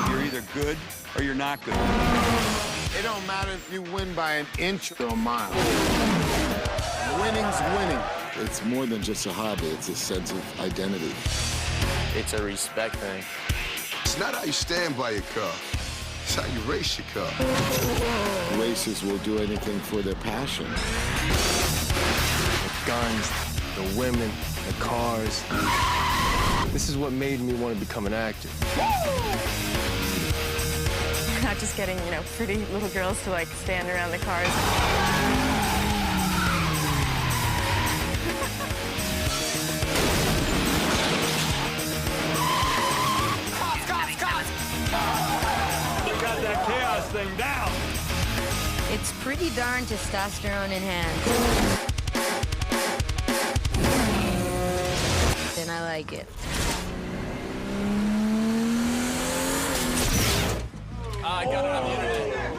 You're either good or you're not good. It don't matter if you win by an inch or a mile. Winning's winning. It's more than just a hobby, it's a sense of identity. It's a respect thing. It's not how you stand by your car. It's how you race your car. Racers will do anything for their passion. The guns, the women, the cars. This is what made me want to become an actor. Not just getting, pretty little girls to, stand around the cars. That chaos thing down. It's pretty darn testosterone enhanced. And I like it. I got it on the internet.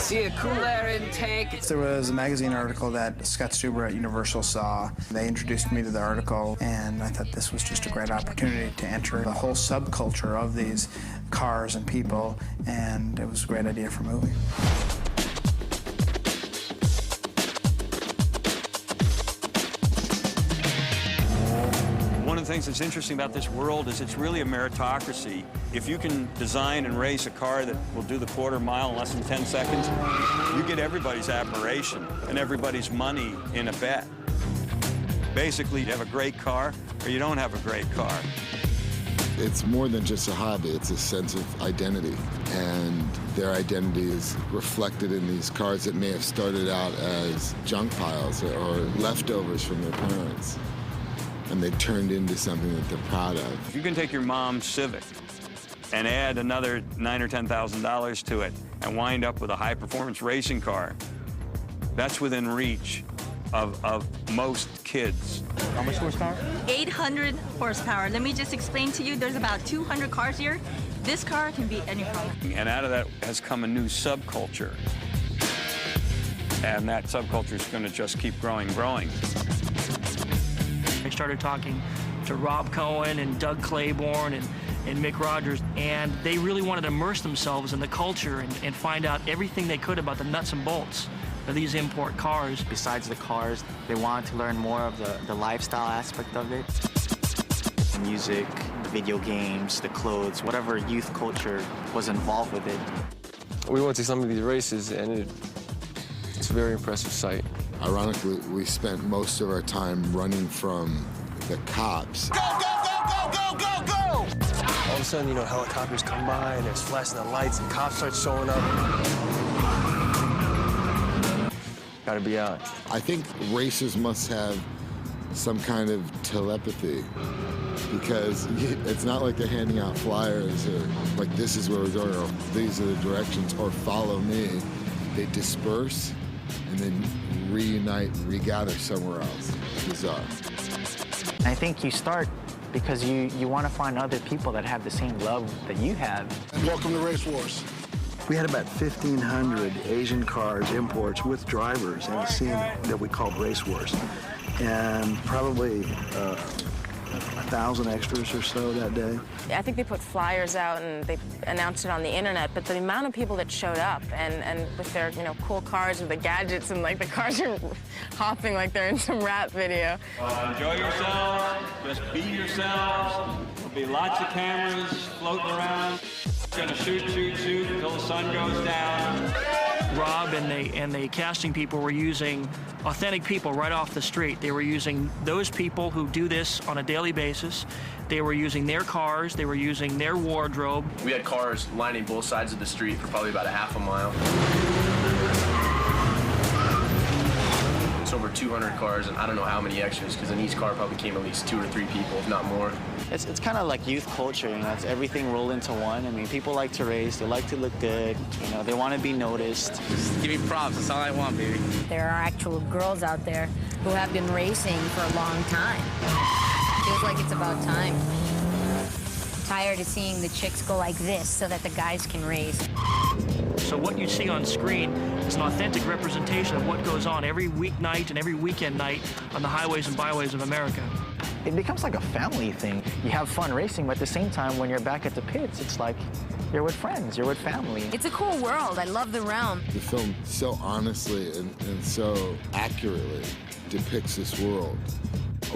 See a cool air intake. There was a magazine article that Scott Stuber at Universal saw. They introduced me to the article, and I thought this was just a great opportunity to enter the whole subculture of these cars and people, and it was a great idea for a movie. One of the things that's interesting about this world is it's really a meritocracy. If you can design and race a car that will do the quarter mile in less than 10 seconds, you get everybody's admiration and everybody's money in a bet. Basically, you have a great car or you don't have a great car. It's more than just a hobby, it's a sense of identity. And their identity is reflected in these cars that may have started out as junk piles or leftovers from their parents. And they turned into something that they're proud of. If you can take your mom's Civic and add another $9,000 or $10,000 to it and wind up with a high-performance racing car, that's within reach of most kids. How much horsepower? 800 horsepower. Let me just explain to you, there's about 200 cars here. This car can beat any car. And out of that has come a new subculture. And that subculture is going to just keep growing. I started talking to Rob Cohen and Doug Claiborne and Mick Rogers, and they really wanted to immerse themselves in the culture and find out everything they could about the nuts and bolts of these import cars. Besides the cars, they wanted to learn more of the lifestyle aspect of it. The music, the video games, the clothes, whatever youth culture was involved with it. We went to some of these races, and it's a very impressive sight. Ironically, we spent most of our time running from the cops. Go, go, go, go, go, go, go! All of a sudden, helicopters come by, and there's flashing the lights, and cops start showing up. Gotta be out. I think racers must have some kind of telepathy, because it's not like they're handing out flyers or like, this is where we're going, or these are the directions, or follow me. They disperse and then reunite and regather somewhere else. Bizarre. I think you start because you want to find other people that have the same love that you have. Welcome to Race Wars. We had about 1,500 Asian cars, imports, with drivers in a scene that we called Race Wars. And probably 1,000 extras or so that day. I think they put flyers out and they announced it on the internet, but the amount of people that showed up and with their, cool cars with the gadgets and the cars are hopping like they're in some rap video. Enjoy yourselves, just be yourselves. There'll be lots of cameras floating around. Gonna shoot until the sun goes down. Rob and the casting people were using authentic people right off the street. They were using those people who do this on a daily basis. They were using their cars. They were using their wardrobe. We had cars lining both sides of the street for probably about a half a mile. It's over 200 cars, and I don't know how many extras, because in each car probably came at least 2 or 3 people, if not more. It's kind of like youth culture, it's everything rolled into one. I mean, people like to race, they like to look good, they want to be noticed. Just give me props, that's all I want, baby. There are actual girls out there who have been racing for a long time. Feels like it's about time. Tired of seeing the chicks go like this so that the guys can race. So what you see on screen is an authentic representation of what goes on every weeknight and every weekend night on the highways and byways of America. it becomes like a family thing. You have fun racing, but at the same time, when you're back at the pits, it's like you're with friends, you're with family. It's a cool world. I love the realm. The film so honestly and so accurately depicts this world.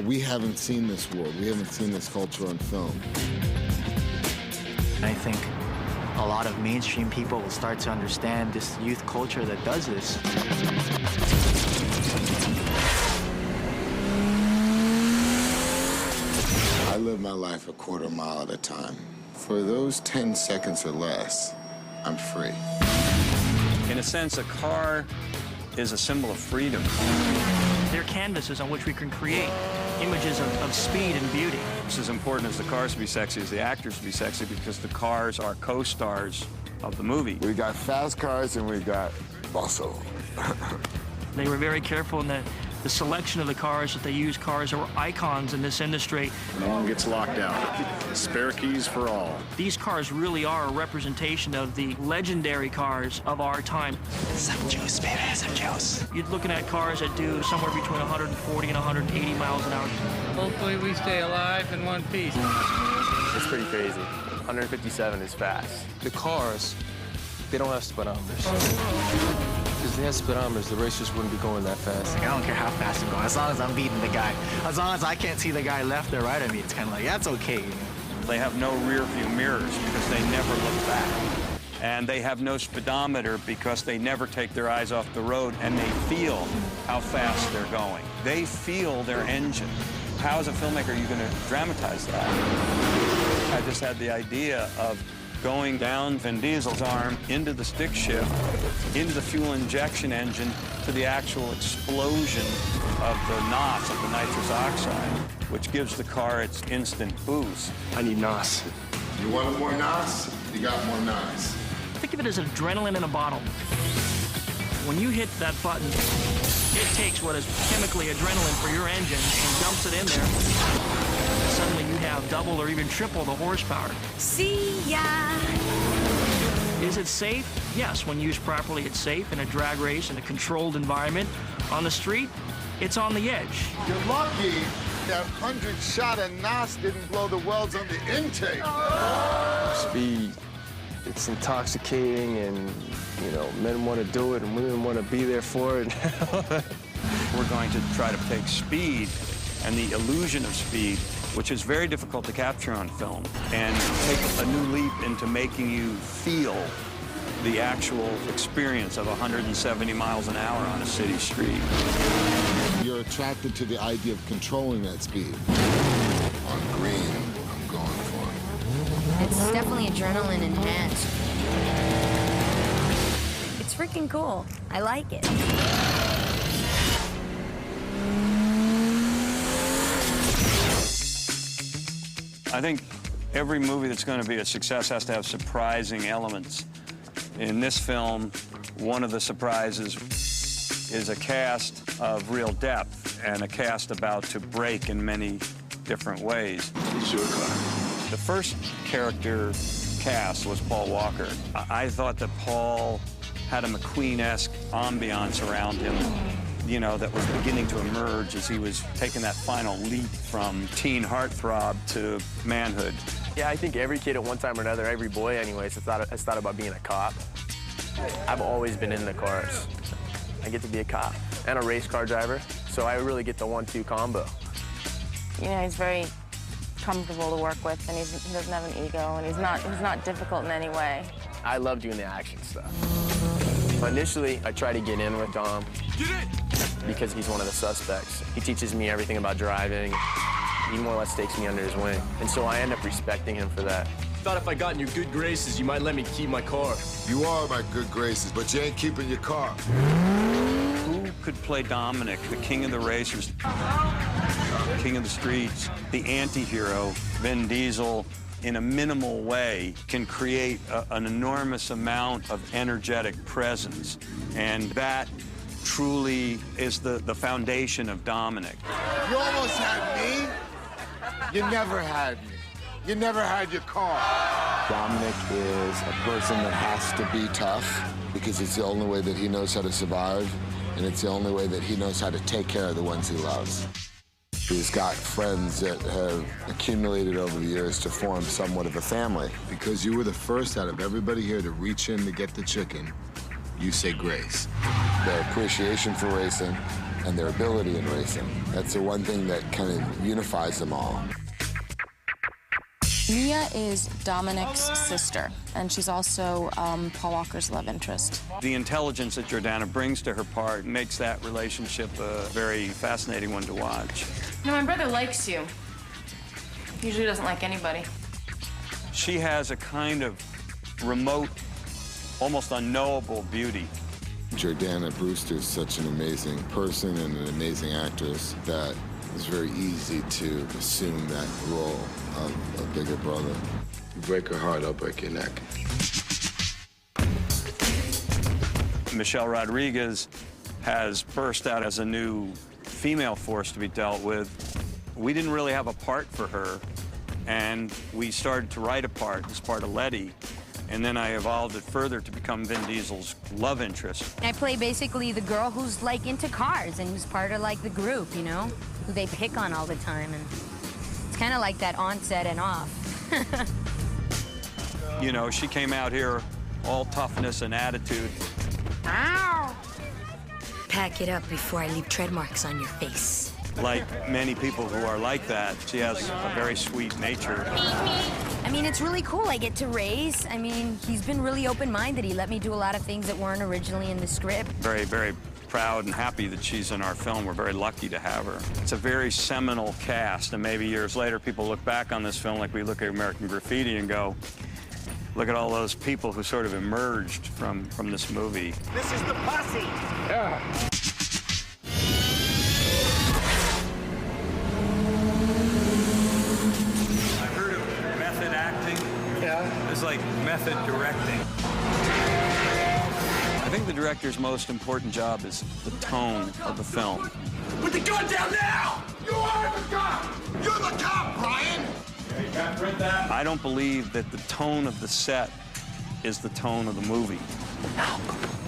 We haven't seen this world. We haven't seen this culture on film. I think a lot of mainstream people will start to understand this youth culture that does this. I live my life a quarter mile at a time. For those 10 seconds or less, I'm free. In a sense, a car is a symbol of freedom. They're canvases on which we can create images of speed and beauty. It's as important as the cars to be sexy as the actors to be sexy, because the cars are co-stars of the movie. We got fast cars and we got muscle. They were very careful in the selection of the cars that they used. Cars that were icons in this industry. No one gets locked out. Spare keys for all. These cars really are a representation of the legendary cars of our time. Some juice, baby, some juice. You're looking at cars that do somewhere between 140 and 180 miles an hour. Hopefully we stay alive in one piece. It's pretty crazy. 157 is fast. The cars, they don't have speedometers. Because if they had speedometers, the racers wouldn't be going that fast. Like, I don't care how fast I'm going, as long as I'm beating the guy. As long as I can't see the guy left or right of me, it's kind of like, that's okay. They have no rear view mirrors because they never look back. And they have no speedometer because they never take their eyes off the road, and they feel how fast they're going. They feel their engine. How, as a filmmaker, are you going to dramatize that? I just had the idea of going down Vin Diesel's arm into the stick shift, into the fuel injection engine, to the actual explosion of the NOS, of the nitrous oxide, which gives the car its instant boost. I need NOS. You want more NOS? You got more NOS. Think of it as adrenaline in a bottle. When you hit that button, it takes what is chemically adrenaline for your engine and dumps it in there. Suddenly you have double or even triple the horsepower. See ya! Is it safe? Yes, when used properly, it's safe in a drag race in a controlled environment. On the street, it's on the edge. You're lucky that 100 shot of NOS didn't blow the welds on the intake. Speed, it's intoxicating, and, you know, men want to do it and women want to be there for it. We're going to try to take speed and the illusion of speed, which is very difficult to capture on film, and take a new leap into making you feel the actual experience of 170 miles an hour on a city street. You're attracted to the idea of controlling that speed. On green, I'm going for it. It's definitely adrenaline enhanced. It's freaking cool. I like it. I think every movie that's going to be a success has to have surprising elements. In this film, one of the surprises is a cast of real depth and a cast about to break in many different ways. It's your car. The first character cast was Paul Walker. I thought that Paul had a McQueen-esque ambiance around him, you know, that was beginning to emerge as he was taking that final leap from teen heartthrob to manhood. Yeah, I think every kid at one time or another, every boy anyways, has thought about being a cop. I've always been into cars. I get to be a cop and a race car driver, so I really get the 1-2 combo. You know, he's very comfortable to work with, and he doesn't have an ego, and he's not difficult in any way. I love doing the action stuff. Initially, I tried to get in with Dom because he's one of the suspects. He teaches me everything about driving. He more or less takes me under his wing, and so I end up respecting him for that. Thought if I got in your good graces, you might let me keep my car. You are my good graces, but you ain't keeping your car. Who could play Dominic, the king of the racers, king of the streets, the anti-hero? Vin Diesel, in a minimal way, can create an enormous amount of energetic presence, and that truly is the foundation of Dominic. You almost had me. You never had me. You never had your car. Dominic is a person that has to be tough because it's the only way that he knows how to survive, and it's the only way that he knows how to take care of the ones he loves. He's got friends that have accumulated over the years to form somewhat of a family. Because you were the first out of everybody here to reach in to get the chicken, you say grace. Their appreciation for racing and their ability in racing. That's the one thing that kind of unifies them all. Mia is Dominic's sister, and she's also Paul Walker's love interest. The intelligence that Jordana brings to her part makes that relationship a very fascinating one to watch. You know, my brother likes you. Usually doesn't like anybody. She has a kind of remote, almost unknowable beauty. Jordana Brewster is such an amazing person and an amazing actress that it's very easy to assume that role of a bigger brother. You break her heart, I'll break your neck. Michelle Rodriguez has burst out as a new female force to be dealt with. We didn't really have a part for her, and we started to write a part as part of Letty. And then I evolved it further to become Vin Diesel's love interest. I play basically the girl who's like into cars and who's part of like the group, you know, who they pick on all the time. And it's kind of like that on set and off. You know, she came out here all toughness and attitude. Ow! Pack it up before I leave tread marks on your face. Like many people who are like that, she has a very sweet nature. I mean, it's really cool. I get to race. I mean, he's been really open-minded. He let me do a lot of things that weren't originally in the script. Very, very proud and happy that she's in our film. We're very lucky to have her. It's a very seminal cast, and maybe years later, people look back on this film like we look at American Graffiti and go, look at all those people who sort of emerged from this movie. This is the posse. Yeah. It's like method directing. I think the director's most important job is the tone of the film. Put the gun down now! You are the cop! You're the cop, Brian! I don't believe that the tone of the set is the tone of the movie.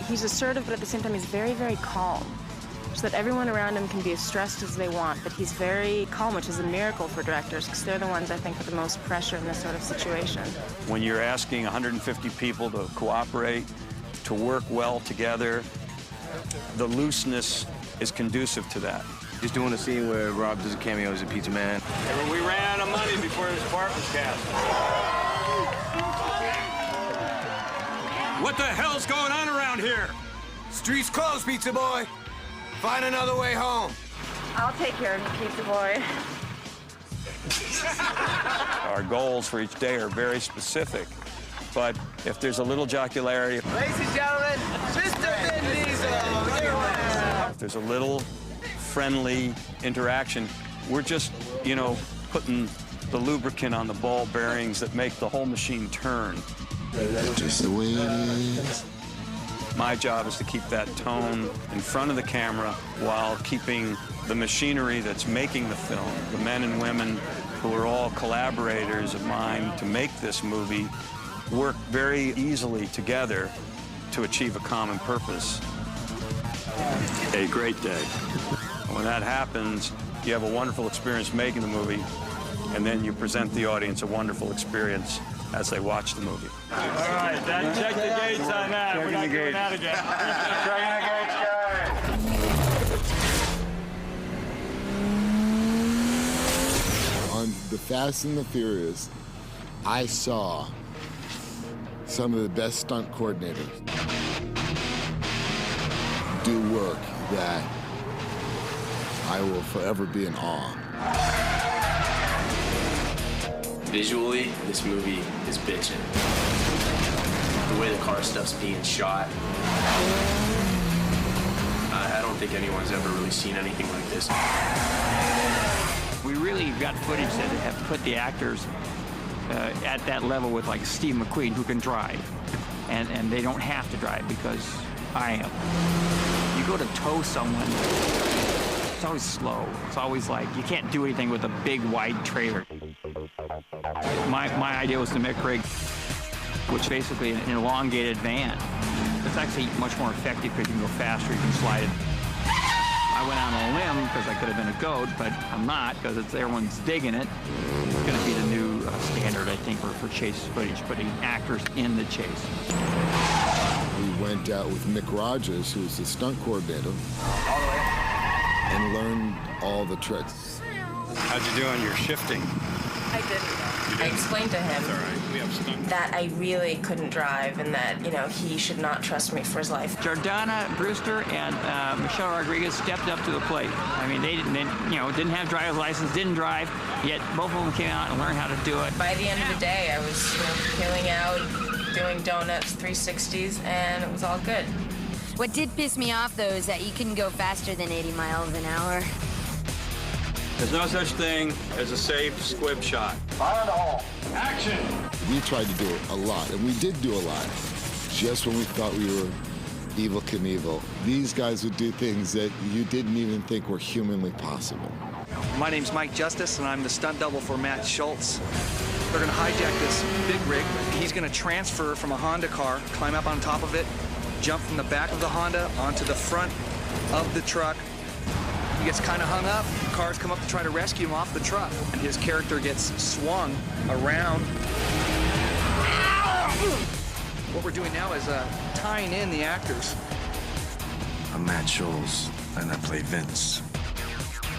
He's assertive, but at the same time, he's very, very calm. So that everyone around him can be as stressed as they want, but he's very calm, which is a miracle for directors, because they're the ones, I think, with the most pressure in this sort of situation. When you're asking 150 people to cooperate, to work well together, the looseness is conducive to that. He's doing a scene where Rob does a cameo as a pizza man. Yeah, we ran out of money before his part was cast. What the hell's going on around here? Street's closed, pizza boy. Find another way home. I'll take care of you, pizza boy. Our goals for each day are very specific, but if there's a little jocularity, Ladies and gentlemen, Mr. Vin Diesel. if there's a little friendly interaction, we're just, you know, putting the lubricant on the ball bearings that make the whole machine turn. Just the way it is. My job is to keep that tone in front of the camera while keeping the machinery that's making the film, the men and women who are all collaborators of mine to make this movie, work very easily together to achieve a common purpose. A great day. When that happens, you have a wonderful experience making the movie, and then you present the audience a wonderful experience as they watch the movie. All right, then check the gates on that. We're not doing that again. Checking the gates, guys. On The Fast and the Furious, I saw some of the best stunt coordinators do work that I will forever be in awe. Visually, this movie is bitchin'. The way the car stuff's being shot, I don't think anyone's ever really seen anything like this. We really got footage that have put the actors at that level with like Steve McQueen, who can drive, and they don't have to drive because I am. You go to tow someone, it's always slow. It's always like you can't do anything with a big wide trailer. My idea was to make rig, which basically an elongated van. It's actually much more effective because you can go faster, you can slide it. I I went out on a limb because I could have been a goat, but I'm not because everyone's digging it. It's going to be the new standard, I think, for chase footage, putting actors in the chase. We went out with Mick Rogers, who's the stunt coordinator, and learned all the tricks. How'd you do on your shifting? I didn't. I explained to him that I really couldn't drive and that, you know, he should not trust me for his life. Jordana Brewster and Michelle Rodriguez stepped up to the plate. I mean, they didn't have driver's license, didn't drive, yet both of them came out and learned how to do it. By the end of the day, I was, peeling out, doing donuts, 360s, and it was all good. What did piss me off, though, is that you couldn't go faster than 80 miles an hour. There's no such thing as a safe squib shot. Fire in the hole. Action! We tried to do a lot, and we did do a lot. Just when we thought we were Evel Knievel, these guys would do things that you didn't even think were humanly possible. My name's Mike Justice, and I'm the stunt double for Matt Schultz. They're gonna hijack this big rig. He's gonna transfer from a Honda car, climb up on top of it, jump from the back of the Honda onto the front of the truck. He gets kind of hung up. Cars come up to try to rescue him off the truck. And his character gets swung around. What we're doing now is tying in the actors. I'm Matt Schultz, and I play Vince.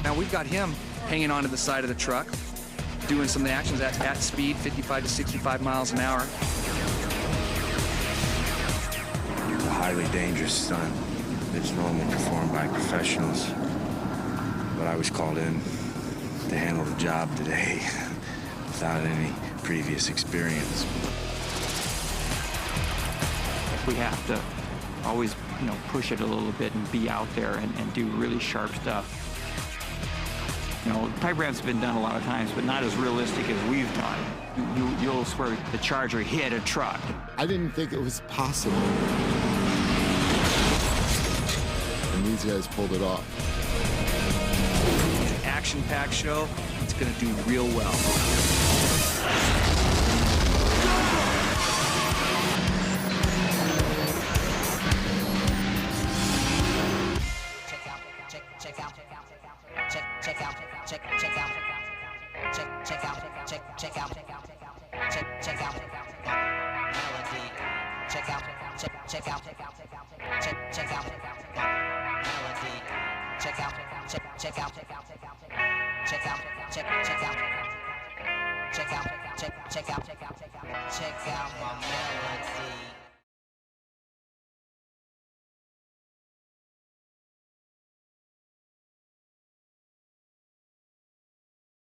Now we've got him hanging onto the side of the truck, doing some of the actions at speed, 55 to 65 miles an hour. A highly dangerous stunt that's normally performed by professionals. But I was called in to handle the job today without any previous experience. We have to always, push it a little bit and be out there and do really sharp stuff. Pipe ramps have been done a lot of times, but not as realistic as we've done. You'll swear the Charger hit a truck. I didn't think it was possible. And these guys pulled it off. Action-packed show. It's going to do real well. Check out my melody.